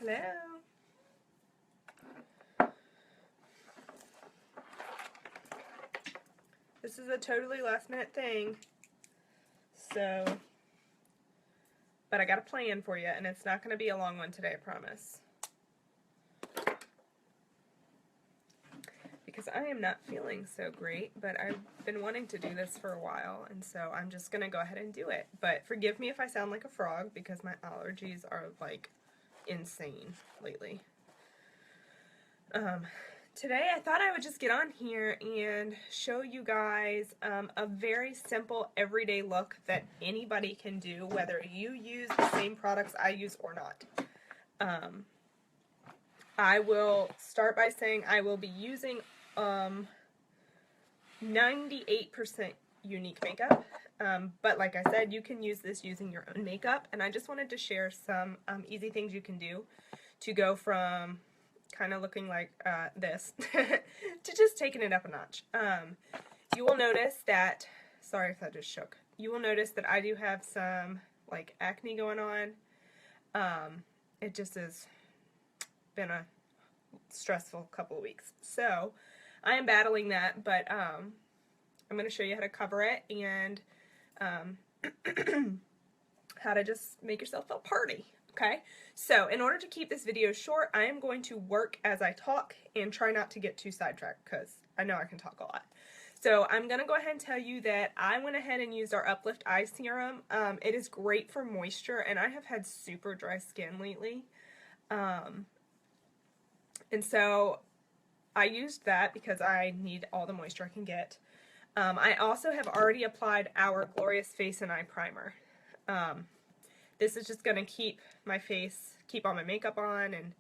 Hello. This is a totally last minute thing, so, but I got a plan for you, and it's not going to be a long one today, I promise. Because I am not feeling so great, but I've been wanting to do this for a while, and so I'm just going to go ahead and do it. But forgive me if I sound like a frog, because my allergies are, like, insane lately. Today I thought I would just get on here and show you guys a very simple everyday look that anybody can do, whether you use the same products I use or not. I will start by saying I will be using 98% unique makeup, but like I said, you can use this using your own makeup, and I just wanted to share some easy things you can do to go from kind of looking like this to just taking it up a notch. You will notice that, sorry if that just shook, you will notice that I do have some like acne going on. It just has been a stressful couple of weeks, so I am battling that, but I'm going to show you how to cover it and how to just make yourself feel pretty. Okay, so in order to keep this video short, I am going to work as I talk and try not to get too sidetracked, because I know I can talk a lot. So I'm going to go ahead and tell you that I went ahead and used our Uplift Eye Serum. It is great for moisture, and I have had super dry skin lately. And so I used that because I need all the moisture I can get. I also have already applied our Glorious Face and Eye Primer. This is just going to keep my face, keep all my makeup on, and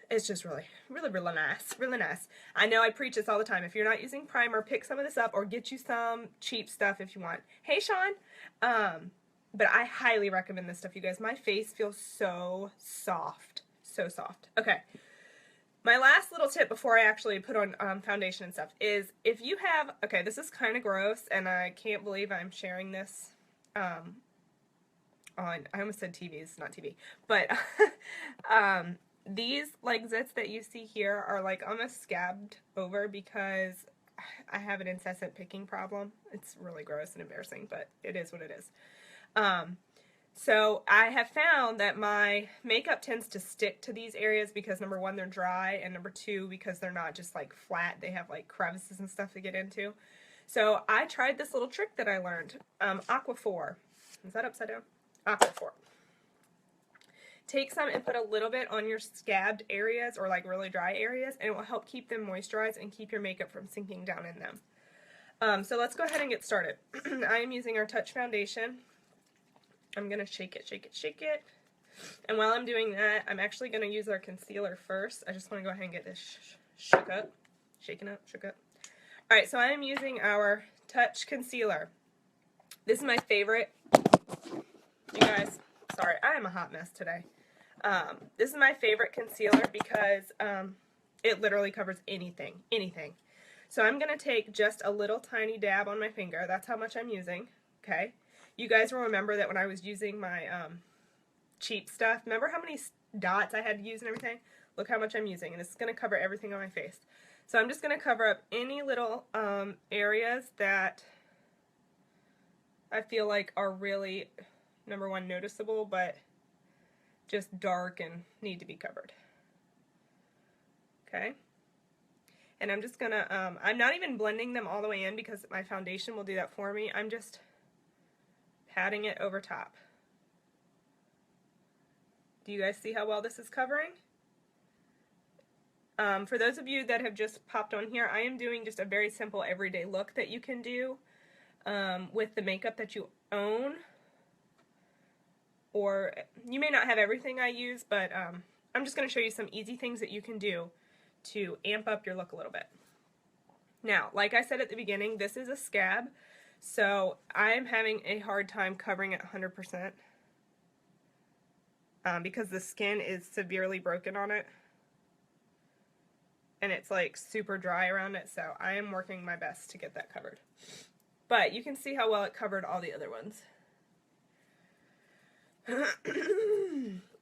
it's just really nice. Really nice. I know I preach this all the time. If you're not using primer, pick some of this up or get you some cheap stuff if you want. Hey, Sean. But I highly recommend this stuff, you guys. My face feels so soft. So soft. Okay. My last little tip before I actually put on foundation and stuff is if you have, okay, this is kind of gross, and I can't believe I'm sharing this on, I almost said TV, it's not TV, but these like zits that you see here are like almost scabbed over because I have an incessant picking problem. It's really gross and embarrassing, but it is what it is. So I have found that my makeup tends to stick to these areas because number one, they're dry, and number two, because they're not just like flat, they have like crevices and stuff to get into. So I tried this little trick that I learned. Aquaphor. Is that upside down? Aquaphor. Take some and put a little bit on your scabbed areas or like really dry areas, and it will help keep them moisturized and keep your makeup from sinking down in them. So let's go ahead and get started. I am using our Touch Foundation. I'm going to shake it, shake it, shake it. And while I'm doing that, I'm actually going to use our concealer first. I just want to go ahead and get this shook up. Shaken up, shook up. Alright, so I am using our Touch Concealer. This is my favorite. You guys, sorry, I am a hot mess today. This is my favorite concealer because it literally covers anything, anything. So I'm going to take just a little tiny dab on my finger. That's how much I'm using, okay? You guys will remember that when I was using my cheap stuff, remember how many dots I had to use and everything? Look how much I'm using, and it's going to cover everything on my face. So I'm just going to cover up any little areas that I feel like are really, number one, noticeable, but just dark and need to be covered. Okay? And I'm just going to, I'm not even blending them all the way in because my foundation will do that for me. I'm just patting it over top. Do you guys see how well this is covering? For those of you that have just popped on here, I am doing just a very simple everyday look that you can do with the makeup that you own. Or you may not have everything I use, but I'm just going to show you some easy things that you can do to amp up your look a little bit. Now, like I said at the beginning, this is a scab, so I'm having a hard time covering it 100% because the skin is severely broken on it. And it's like super dry around it, so I am working my best to get that covered. But you can see how well it covered all the other ones.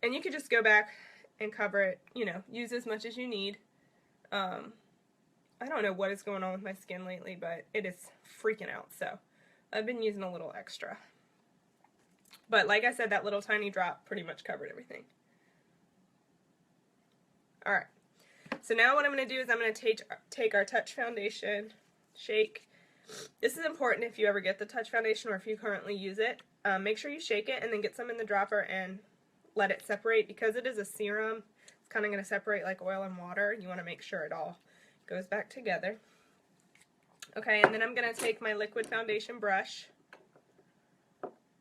And you could just go back and cover it, you know, use as much as you need. I don't know what is going on with my skin lately, but it is freaking out, so I've been using a little extra. But like I said, that little tiny drop pretty much covered everything. Alright, so now what I'm going to do is I'm going to take our Touch Foundation, shake. This is important if you ever get the Touch Foundation or if you currently use it. Make sure you shake it and then get some in the dropper and let it separate. Because it is a serum, it's kind of going to separate like oil and water. You want to make sure it all goes back together. Okay, and then I'm going to take my liquid foundation brush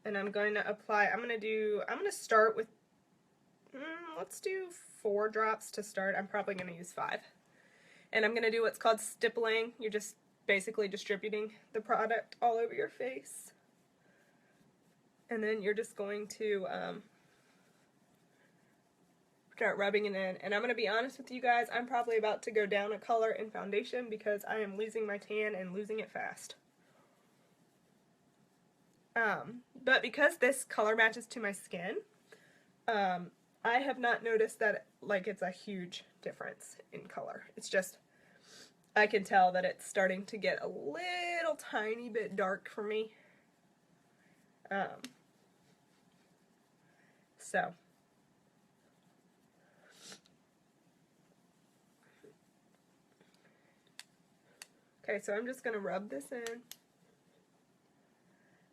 and I'm going to apply, I'm going to start with, let's do 4 drops to start. I'm probably going to use 5. And I'm going to do what's called stippling. You're just basically distributing the product all over your face. And then you're just going to start rubbing it in. And I'm going to be honest with you guys, I'm probably about to go down a color in foundation because I am losing my tan and losing it fast. But because this color matches to my skin, I have not noticed that like it's a huge difference in color. It's just, I can tell that it's starting to get a little tiny bit dark for me. Okay, so I'm just going to rub this in.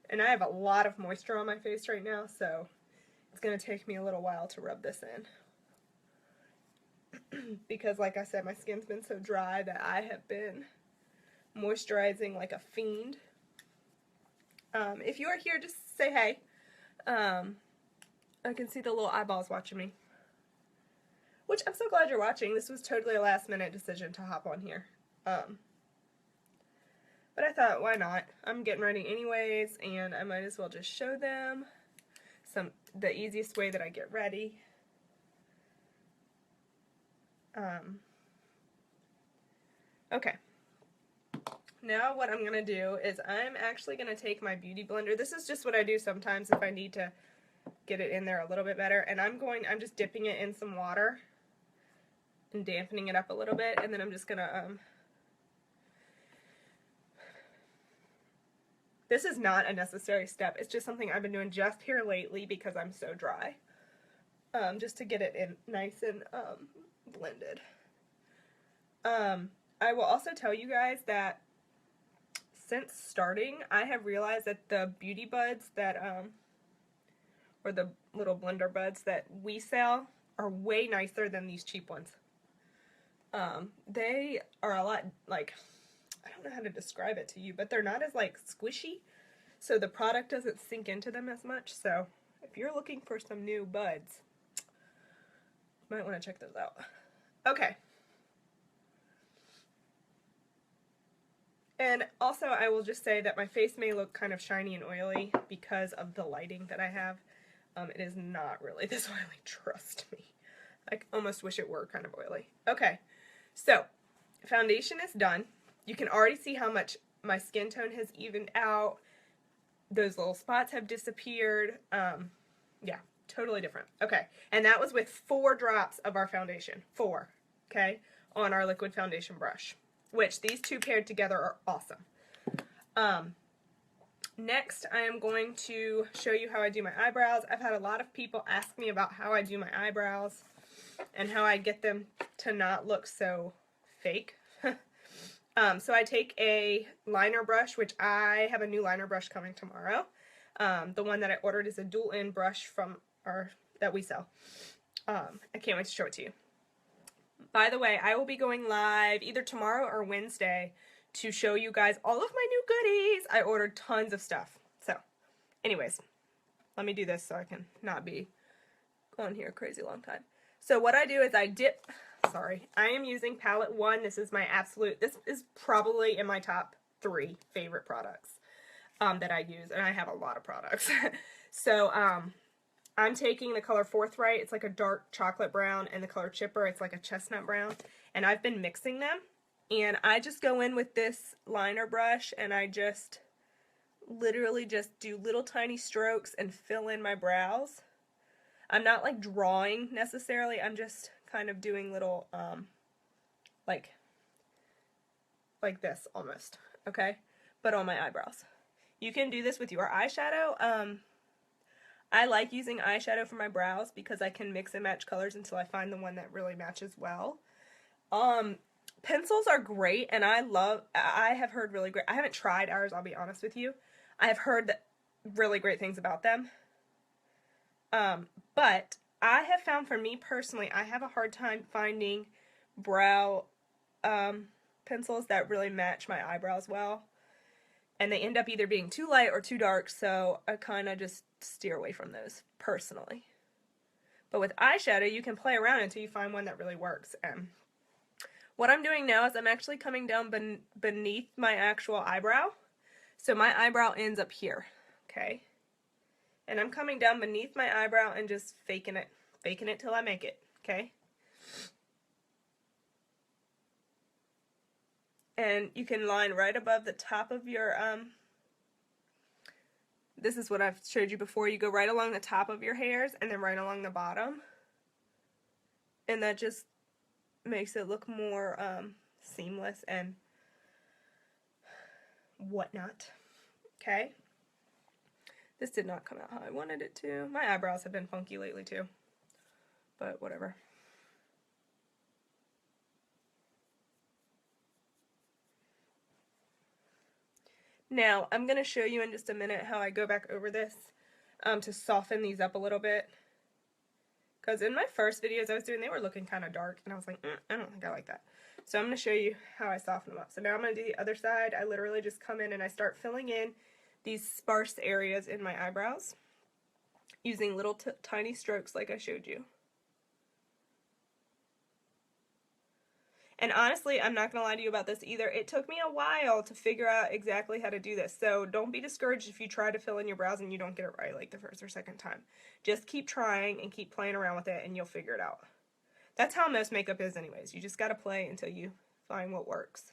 And I have a lot of moisture on my face right now, so it's going to take me a little while to rub this in. Because like I said, my skin's been so dry that I have been moisturizing like a fiend. If you are here, just say hey. I can see the little eyeballs watching me. Which I'm so glad you're watching. This was totally a last minute decision to hop on here. But I thought, why not? I'm getting ready anyways, and I might as well just show them the easiest way that I get ready. Okay. Now what I'm going to do is I'm actually going to take my beauty blender. This is just what I do sometimes if I need to get it in there a little bit better. And I'm just dipping it in some water and dampening it up a little bit, and then I'm just going to this is not a necessary step. It's just something I've been doing just here lately because I'm so dry. Just to get it in nice and blended. I will also tell you guys that since starting, I have realized that the beauty buds that, or the little blender buds that we sell are way nicer than these cheap ones. They are a lot, like, I don't know how to describe it to you, but they're not as, like, squishy, so the product doesn't sink into them as much. So if you're looking for some new buds, you might want to check those out. Okay. And also, I will just say that my face may look kind of shiny and oily because of the lighting that I have. It is not really this oily, trust me. I almost wish it were kind of oily. Okay, so foundation is done. You can already see how much my skin tone has evened out. Those little spots have disappeared. Yeah, totally different. Okay, and that was with 4 drops of our foundation. 4, okay, on our liquid foundation brush, which these 2 paired together are awesome. Next, I am going to show you how I do my eyebrows. I've had a lot of people ask me about how I do my eyebrows and how I get them to not look so fake. So I take a liner brush, which I have a new liner brush coming tomorrow. The one that I ordered is a dual end brush from that we sell. I can't wait to show it to you. By the way, I will be going live either tomorrow or Wednesday to show you guys all of my new goodies. I ordered tons of stuff. So, anyways, let me do this so I can not be on here a crazy long time. So what I do is I dip, sorry, I am using palette 1. This is my absolute, this is probably in my top 3 favorite products that I use, and I have a lot of products. So, I'm taking the color Forthright, it's like a dark chocolate brown, and the color Chipper, it's like a chestnut brown, and I've been mixing them, and I just go in with this liner brush, and I just literally just do little tiny strokes and fill in my brows. I'm not like drawing necessarily, I'm just kind of doing little, like this almost, okay? But on my eyebrows. You can do this with your eyeshadow. I like using eyeshadow for my brows because I can mix and match colors until I find the one that really matches well. Pencils are great, and I have heard really great, I haven't tried ours, I'll be honest with you. I have heard really great things about them. But I have found, for me personally, I have a hard time finding brow pencils that really match my eyebrows well. And they end up either being too light or too dark, so I kind of just steer away from those, personally. But with eyeshadow, you can play around until you find one that really works. And what I'm doing now is I'm actually coming down beneath my actual eyebrow. So my eyebrow ends up here, okay? And I'm coming down beneath my eyebrow and just faking it till I make it, okay? And you can line right above the top of your, this is what I've showed you before. You go right along the top of your hairs and then right along the bottom. And that just makes it look more seamless and whatnot. Okay? This did not come out how I wanted it to. My eyebrows have been funky lately too. But whatever. Now, I'm going to show you in just a minute how I go back over this to soften these up a little bit. Because in my first videos I was doing, they were looking kind of dark, and I was like, I don't think I like that. So I'm going to show you how I soften them up. So now I'm going to do the other side. I literally just come in and I start filling in these sparse areas in my eyebrows using little tiny strokes like I showed you. And honestly, I'm not going to lie to you about this either. It took me a while to figure out exactly how to do this. So don't be discouraged if you try to fill in your brows and you don't get it right like the first or second time. Just keep trying and keep playing around with it and you'll figure it out. That's how most makeup is anyways. You just got to play until you find what works.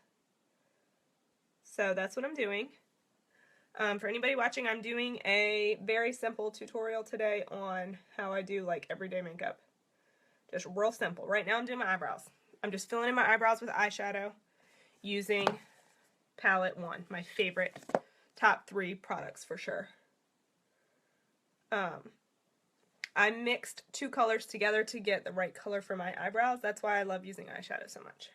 So that's what I'm doing. For anybody watching, I'm doing a very simple tutorial today on how I do like everyday makeup. Just real simple. Right now I'm doing my eyebrows. I'm just filling in my eyebrows with eyeshadow using Palette 1, my favorite top 3 products for sure. I mixed 2 colors together to get the right color for my eyebrows. That's why I love using eyeshadow so much.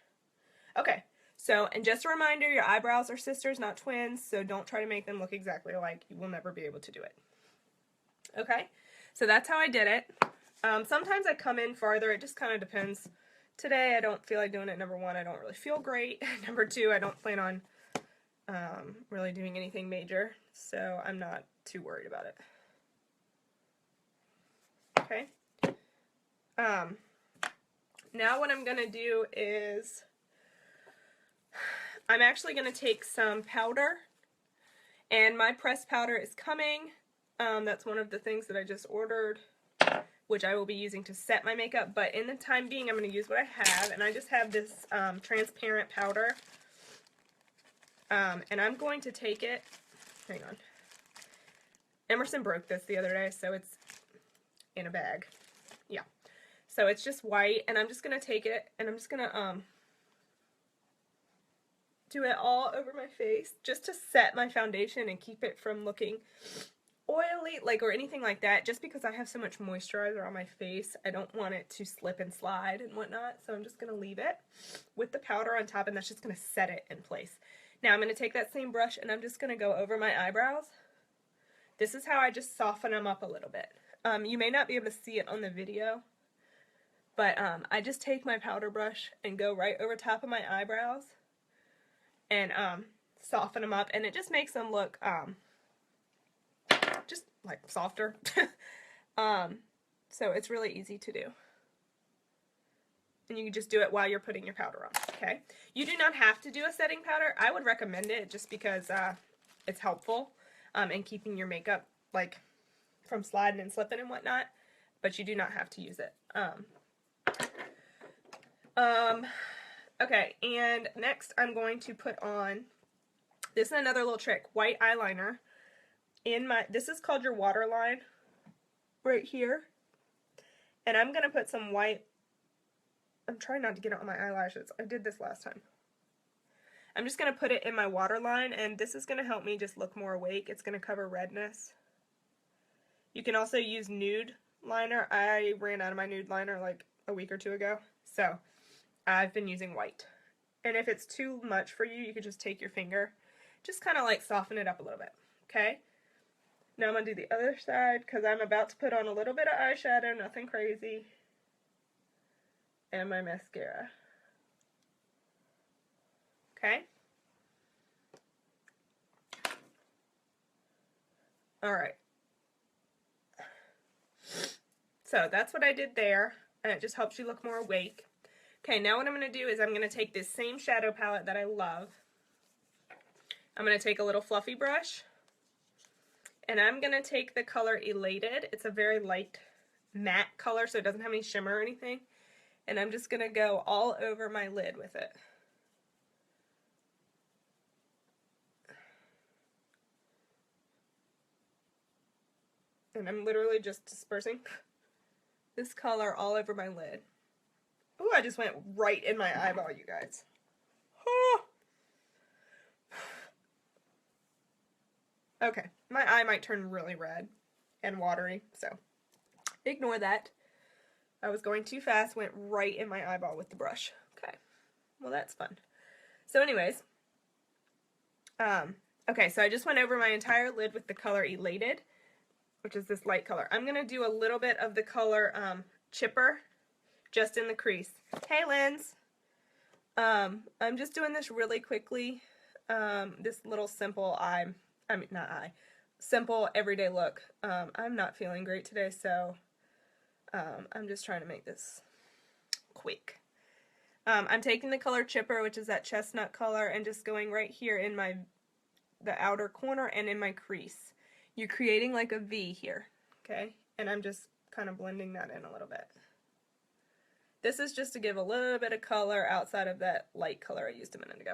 Okay, so, and just a reminder, your eyebrows are sisters, not twins, so don't try to make them look exactly alike. You will never be able to do it. Okay, so that's how I did it. Sometimes I come in farther, it just kind of depends. Today I don't feel like doing it. Number 1, I don't really feel great. Number 2, I don't plan on really doing anything major, so I'm not too worried about it. Okay. Now what I'm going to do is I'm actually going to take some powder, and my pressed powder is coming. That's one of the things that I just ordered, which I will be using to set my makeup, but in the time being I'm going to use what I have, and I just have this transparent powder, and I'm going to take it, hang on, Emerson broke this the other day, so it's in a bag, yeah, so it's just white, and I'm just going to take it, and I'm just going to do it all over my face, just to set my foundation and keep it from looking oily, like, or anything like that. Just because I have so much moisturizer on my face, I don't want it to slip and slide and whatnot, so I'm just going to leave it with the powder on top, and that's just going to set it in place. Now I'm going to take that same brush and I'm just going to go over my eyebrows. This is how I just soften them up a little bit. You may not be able to see it on the video, but I just take my powder brush and go right over top of my eyebrows and soften them up, and it just makes them look just like softer. So it's really easy to do. And you can just do it while you're putting your powder on, okay? You do not have to do a setting powder. I would recommend it just because it's helpful in keeping your makeup like from sliding and slipping and whatnot, but you do not have to use it. Okay, and next I'm going to put on, this is another little trick, white eyeliner. This is called your waterline, right here. And I'm going to put some white. I'm trying not to get it on my eyelashes. I did this last time. I'm just going to put it in my waterline, and this is going to help me just look more awake. It's going to cover redness. You can also use nude liner. I ran out of my nude liner like a week or two ago, so I've been using white. And if it's too much for you, you could just take your finger, just kind of like soften it up a little bit, okay? Now I'm going to do the other side because I'm about to put on a little bit of eyeshadow, nothing crazy, and my mascara. Okay? Alright. So that's what I did there, and it just helps you look more awake. Okay, now what I'm going to do is I'm going to take this same shadow palette that I love. I'm going to take a little fluffy brush, and I'm going to take the color Elated. It's a very light matte color, so it doesn't have any shimmer or anything. And I'm just going to go all over my lid with it. And I'm literally just dispersing this color all over my lid. Ooh, I just went right in my eyeball, you guys. Oh. Okay, my eye might turn really red and watery, so ignore that. I was going too fast, went right in my eyeball with the brush. Okay, well that's fun. So anyways, okay, so I just went over my entire lid with the color Elated, which is this light color. I'm going to do a little bit of the color Chipper, just in the crease. Hey, Linz! I'm just doing this really quickly. This little simple simple everyday look. I'm not feeling great today, so I'm just trying to make this quick. I'm taking the color Chipper, which is that chestnut color, and just going right here in the outer corner and in my crease. You're creating like a V here, okay? And I'm just kind of blending that in a little bit. This is just to give a little bit of color outside of that light color I used a minute ago.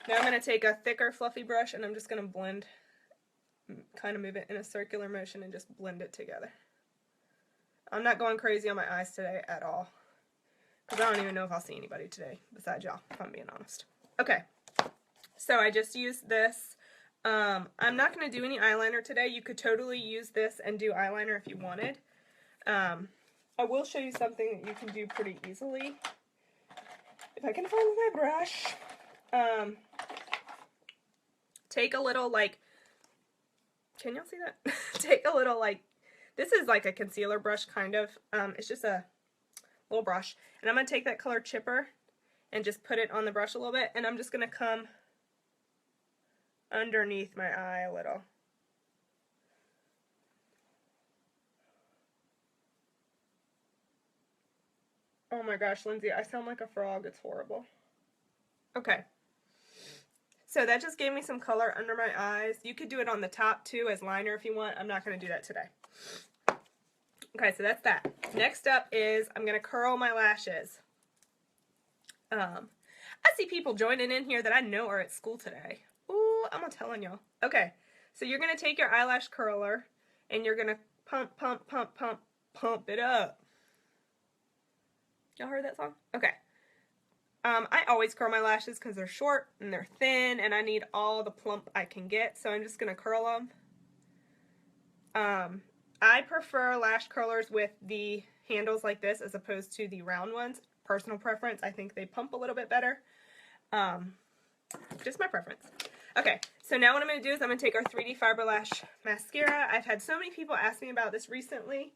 Now I'm going to take a thicker fluffy brush and I'm just going to blend, kind of move it in a circular motion and just blend it together. I'm not going crazy on my eyes today at all, because I don't even know if I'll see anybody today besides y'all, if I'm being honest. Okay, so I just used this. I'm not going to do any eyeliner today. You could totally use this and do eyeliner if you wanted. I will show you something that you can do pretty easily. If I can find my brush. Take a little, like, can y'all see that? Take a little, like, this is like a concealer brush, kind of. It's just a little brush. And I'm going to take that color Chipper and just put it on the brush a little bit. And I'm just going to come underneath my eye a little. Oh my gosh, Lindsay, I sound like a frog. It's horrible. Okay. So that just gave me some color under my eyes. You could do it on the top too as liner if you want. I'm not going to do that today. Okay, so that's that. Next up is I'm going to curl my lashes. I see people joining in here that I know are at school today. Ooh, I'm telling y'all. Okay, so you're going to take your eyelash curler and you're going to pump, pump, pump, pump, pump it up. Y'all heard that song? Okay. I always curl my lashes because they're short and they're thin and I need all the plump I can get, so I'm just going to curl them. I prefer lash curlers with the handles like this as opposed to the round ones. Personal preference. I think they pump a little bit better. Just my preference. Okay, so now what I'm going to do is I'm going to take our 3D Fiber Lash Mascara. I've had so many people ask me about this recently.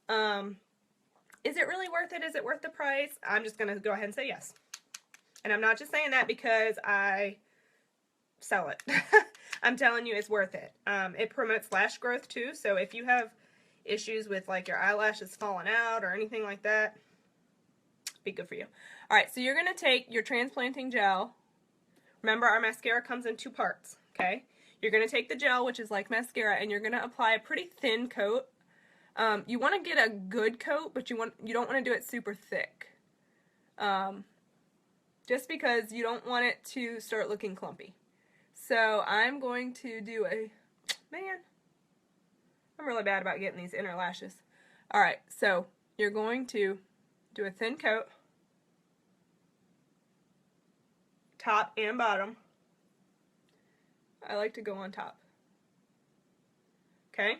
Is it really worth it? Is it worth the price? I'm just going to go ahead and say yes. And I'm not just saying that because I sell it. I'm telling you it's worth it. It promotes lash growth too, so if you have issues with like your eyelashes falling out or anything like that, be good for you. Alright, so you're going to take your transplanting gel. Remember, our mascara comes in 2 parts, okay? You're going to take the gel, which is like mascara, and you're going to apply a pretty thin coat. You want to get a good coat, but you don't want to do it super thick. Just because you don't want it to start looking clumpy. So I'm going to do I'm really bad about getting these inner lashes. Alright, so you're going to do a thin coat, top and bottom. I like to go on top. Okay?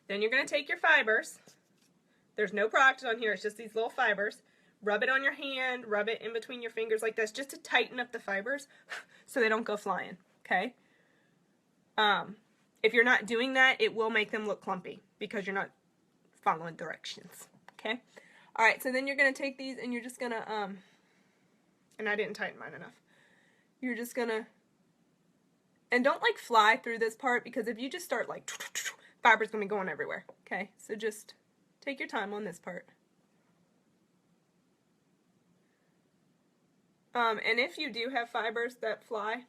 Then you're going to take your fibers. There's no product on here, it's just these little fibers. Rub it on your hand, rub it in between your fingers like this, just to tighten up the fibers so they don't go flying. Okay? If you're not doing that, it will make them look clumpy because you're not following directions. Okay? Alright, so then you're going to take these and you're just going to, and I didn't tighten mine enough. You're just going to, and don't like fly through this part, because if you just start like, fiber's going to be going everywhere. Okay? So just take your time on this part. And if you do have fibers that fly,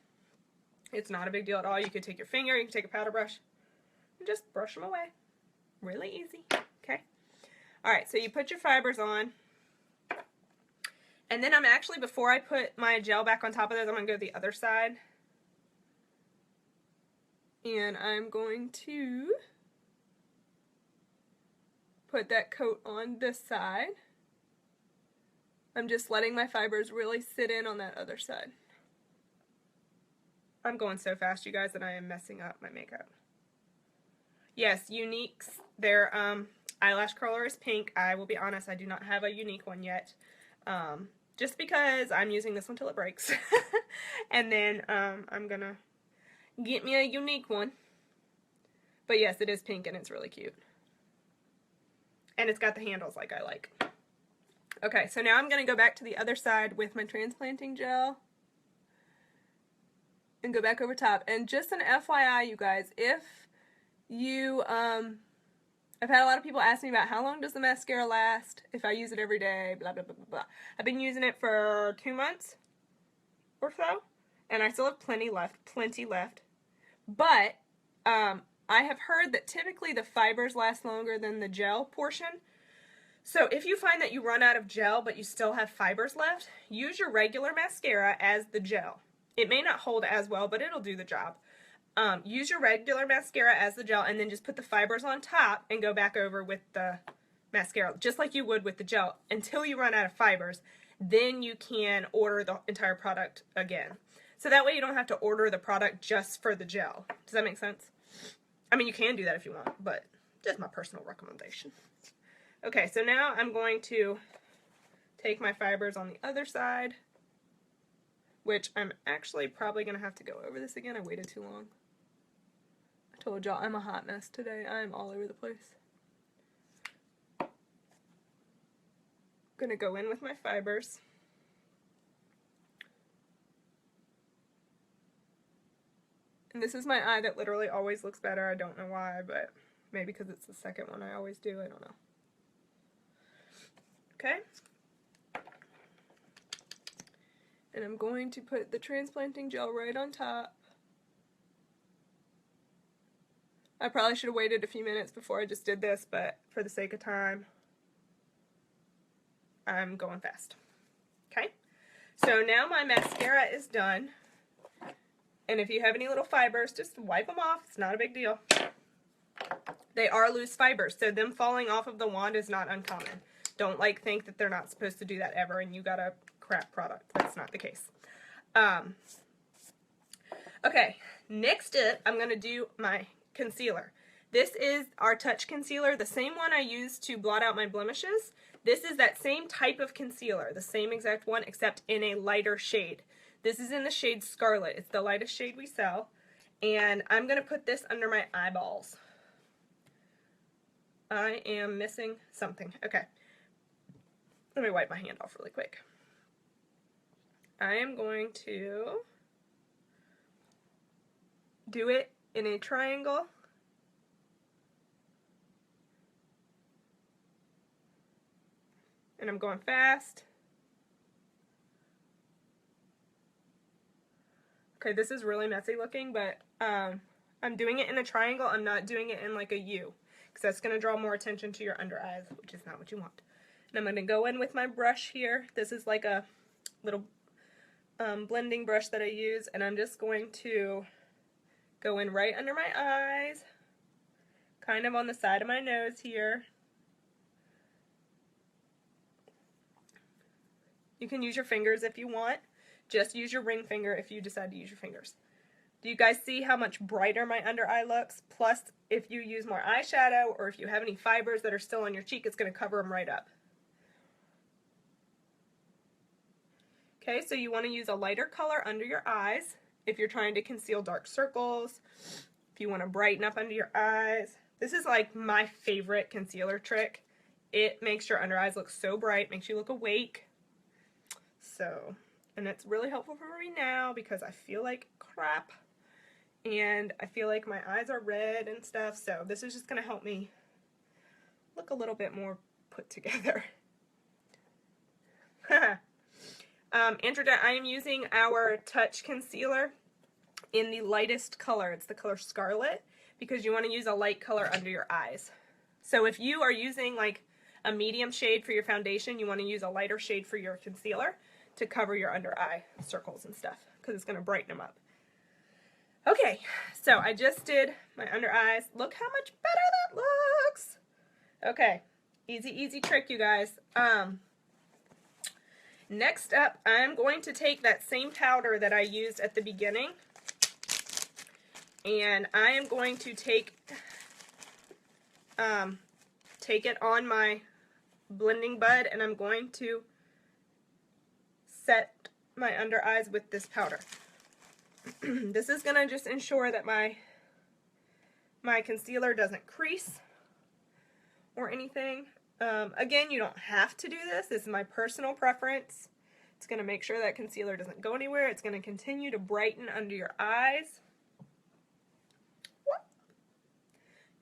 it's not a big deal at all. You could take your finger, you can take a powder brush, and just brush them away. Really easy. Okay? Alright, so you put your fibers on. And then I'm actually, before I put my gel back on top of those, I'm going to go to the other side. And I'm going to put that coat on this side. I'm just letting my fibers really sit in on that other side. I'm going so fast, you guys, that I am messing up my makeup. Yes, Uniques, their eyelash curler is pink. I will be honest, I do not have a Unique one yet. Just because I'm using this one till it breaks. And then I'm going to get me a Unique one. But yes, it is pink and it's really cute. And it's got the handles like I like. Okay, so now I'm going to go back to the other side with my transplanting gel. And go back over top. And just an FYI, you guys, if you, I've had a lot of people ask me about how long does the mascara last if I use it every day, blah, blah, blah, blah, blah. I've been using it for 2 months or so, and I still have plenty left. But, I have heard that typically the fibers last longer than the gel portion. So if you find that you run out of gel but you still have fibers left, use your regular mascara as the gel. It may not hold as well, but it'll do the job. Use your regular mascara as the gel, and then just put the fibers on top and go back over with the mascara, just like you would with the gel, until you run out of fibers. Then you can order the entire product again. So that way you don't have to order the product just for the gel. Does that make sense? I mean, you can do that if you want, but just my personal recommendation. Okay, so now I'm going to take my fibers on the other side, which I'm actually probably going to have to go over this again. I waited too long. I told y'all I'm a hot mess today. I'm all over the place. I'm going to go in with my fibers. And this is my eye that literally always looks better. I don't know why, but maybe because it's the second one I always do. I don't know. Okay. And I'm going to put the transplanting gel right on top. I probably should have waited a few minutes before I just did this, but for the sake of time, I'm going fast. Okay? So now my mascara is done. And if you have any little fibers, just wipe them off. It's not a big deal. They are loose fibers, so them falling off of the wand is not uncommon. Don't like think that they're not supposed to do that ever and you got a crap product. That's not the case. Okay, next up, I'm going to do my concealer. This is our Touch Concealer, the same one I used to blot out my blemishes. This is that same type of concealer, the same exact one, except in a lighter shade. This is in the shade Scarlet. It's the lightest shade we sell. And I'm going to put this under my eyeballs. I am missing something. Okay. Let me wipe my hand off really quick. I am going to do it in a triangle. And I'm going fast. Okay, this is really messy looking, but I'm doing it in a triangle. I'm not doing it in like a U, because that's going to draw more attention to your under eyes, which is not what you want. And I'm going to go in with my brush here. This is like a little blending brush that I use, and I'm just going to go in right under my eyes, kind of on the side of my nose here. You can use your fingers if you want. Just use your ring finger if you decide to use your fingers. Do you guys see how much brighter my under eye looks? Plus, if you use more eyeshadow or if you have any fibers that are still on your cheek, it's going to cover them right up. Okay, so you want to use a lighter color under your eyes if you're trying to conceal dark circles, if you want to brighten up under your eyes. This is like my favorite concealer trick. It makes your under eyes look so bright, makes you look awake. So, and it's really helpful for me now because I feel like crap and I feel like my eyes are red and stuff, so this is just going to help me look a little bit more put together. Andrea, I am using our Touch Concealer in the lightest color. It's the color Scarlet because you want to use a light color under your eyes. So if you are using like a medium shade for your foundation, you want to use a lighter shade for your concealer to cover your under eye circles and stuff because it's going to brighten them up. Okay, so I just did my under eyes. Look how much better that looks. Okay, easy trick, you guys. Next up, I'm going to take that same powder that I used at the beginning, and I am going to take it on my blending bud, and I'm going to set my under eyes with this powder. This is going to just ensure that my concealer doesn't crease or anything. Again, you don't have to do this. This is my personal preference. It's going to make sure that concealer doesn't go anywhere. It's going to continue to brighten under your eyes.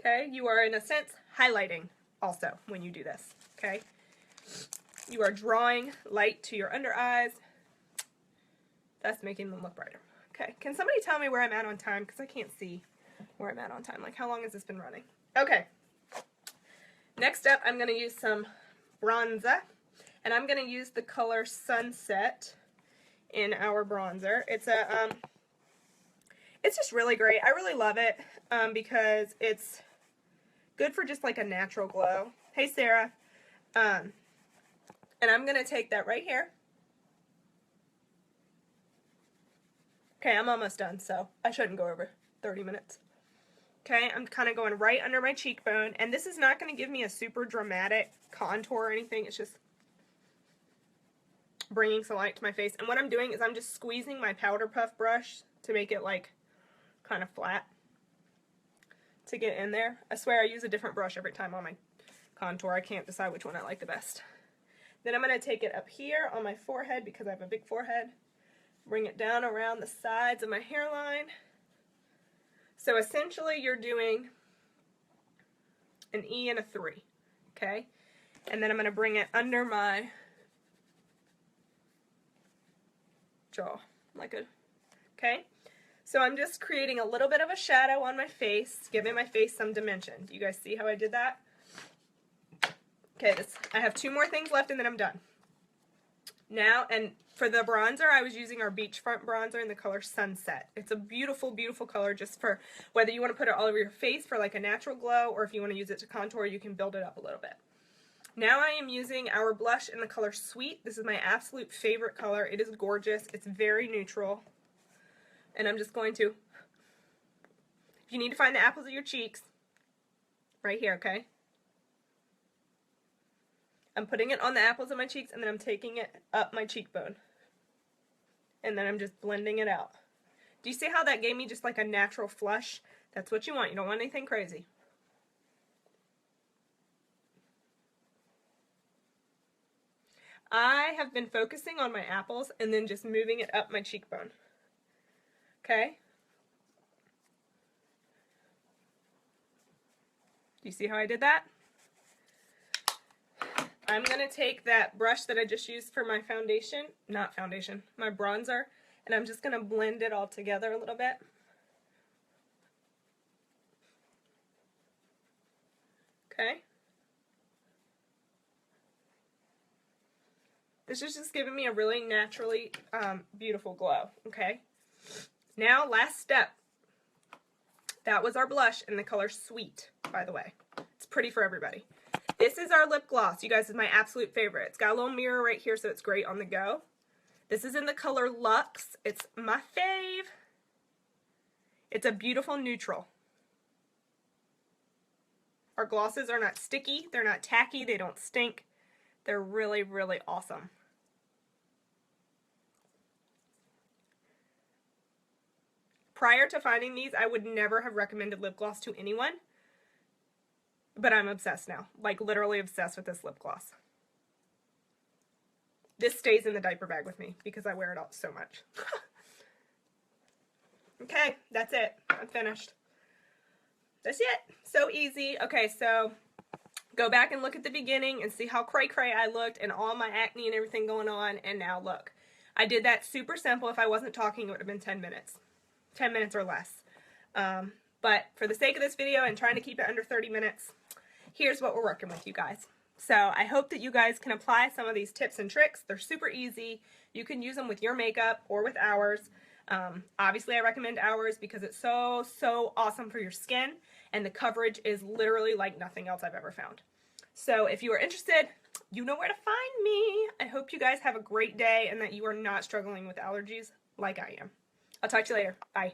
Okay, you are in a sense highlighting also when you do this. Okay, you are drawing light to your under eyes. That's making them look brighter. Okay, can somebody tell me where I'm at on time? Because I can't see where I'm at on time. Like, how long has this been running? Okay. Next up, I'm going to use some bronzer, and I'm going to use the color Sunset in our bronzer. It's just really great. I really love it because it's good for just like a natural glow. Hey, Sarah. And I'm going to take that right here. Okay, I'm almost done, so I shouldn't go over 30 minutes. Okay, I'm kind of going right under my cheekbone, and this is not going to give me a super dramatic contour or anything. It's just bringing some light to my face. And what I'm doing is I'm just squeezing my powder puff brush to make it like kind of flat to get in there. I swear I use a different brush every time on my contour. I can't decide which one I like the best. Then I'm going to take it up here on my forehead because I have a big forehead. Bring it down around the sides of my hairline. So essentially you're doing an E and a 3, okay? And then I'm going to bring it under my jaw, like a, okay? So I'm just creating a little bit of a shadow on my face, giving my face some dimension. Do you guys see how I did that? Okay, I have 2 more things left and then I'm done. Now, and for the bronzer, I was using our Beachfront bronzer in the color Sunset. It's a beautiful, beautiful color just for whether you want to put it all over your face for like a natural glow, or if you want to use it to contour, you can build it up a little bit. Now I am using our blush in the color Sweet. This is my absolute favorite color. It is gorgeous. It's very neutral. And I'm just going to, if you need to find the apples of your cheeks, right here, okay? I'm putting it on the apples of my cheeks, and then I'm taking it up my cheekbone. And then I'm just blending it out. Do you see how that gave me just like a natural flush? That's what you want. You don't want anything crazy. I have been focusing on my apples and then just moving it up my cheekbone. Okay? Do you see how I did that? I'm going to take that brush that I just used for my foundation, not foundation, my bronzer, and I'm just going to blend it all together a little bit. Okay? This is just giving me a really naturally beautiful glow, okay? Now, last step. That was our blush in the color Sweet, by the way. It's pretty for everybody. This is our lip gloss. You guys, this is my absolute favorite. It's got a little mirror right here, so it's great on the go. This is in the color Luxe. It's my fave. It's a beautiful neutral. Our glosses are not sticky. They're not tacky. They don't stink. They're really, really awesome. Prior to finding these, I would never have recommended lip gloss to anyone. But I'm obsessed now. Like, literally obsessed with this lip gloss. This stays in the diaper bag with me because I wear it all so much. Okay, that's it. I'm finished. That's it. So easy. Okay, so go back and look at the beginning and see how cray-cray I looked and all my acne and everything going on. And now look. I did that super simple. If I wasn't talking, it would have been 10 minutes. 10 minutes or less. But for the sake of this video and trying to keep it under 30 minutes, here's what we're working with, you guys. So I hope that you guys can apply some of these tips and tricks. They're super easy. You can use them with your makeup or with ours. Obviously, I recommend ours because it's so, so awesome for your skin. And the coverage is literally like nothing else I've ever found. So if you are interested, you know where to find me. I hope you guys have a great day and that you are not struggling with allergies like I am. I'll talk to you later. Bye.